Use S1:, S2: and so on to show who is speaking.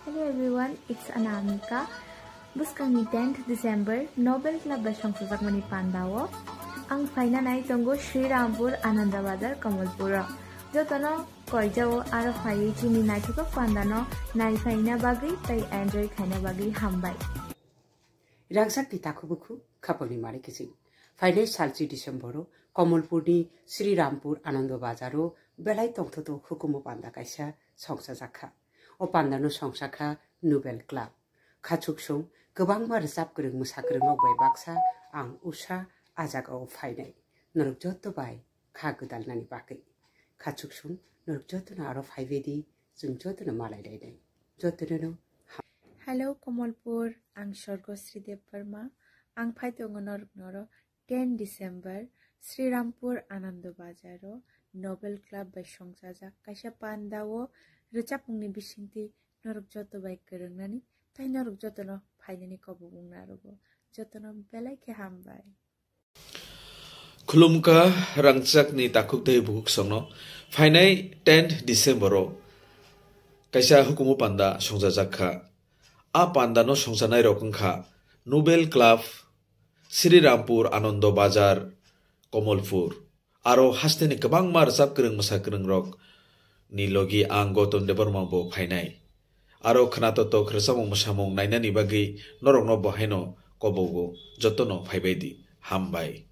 S1: Hello everyone, it's Anamika. Buskangni 10th December, Nobel Club Bashangsakmani Pandawo. Ang final night tongo Srirampur Anandabazar Kamalpura. Jotono koijao aro phai chini naithok pandano nai phaina bagi tai enjoy khaina bagi hambai.
S2: Rangsak di takubuku kapoli mari kisi. Final salchi Decembero Kamalpurni Srirampur Anandabazaro belai tongthoto hukumu panda kaisa songsajaka. O pandano songsaka Nobel Club. Khachuksung gobangma rosab goreng mosagreng bai baksa ang usha ajagao phainai. Norok jotto bai kha godalnani bakai. Khachuksung norok jotto na aro phaibedi jung jotto na malai dainai. Jotto no.
S1: Hello Kamalpur, ang Sorgosri Dev Verma. Ang phaitongo norok noro 10 December Srirampur Anandabazaro Nobel Club bai songsajak kaisa pandawo Rechapungni bisingti norok joto bai kerengnani tai norok joto no phainani kobong narogo joto no belai ke hambai.
S3: Khulumka rangchak ni takuk dei buk songno phainai 10th Decembero kaisa hukumu panda songjajakha a panda no songjanai rokongkha Nobel Club Srirampur Anandabazar Kamalpur aro hasteni kabang mar sab kereng masa kereng rok ni logi ang goton deborma bo phainai aro khnato to khresamong musamong nainani bagi norok no bohaino kobogo jotono phaibedi hambai.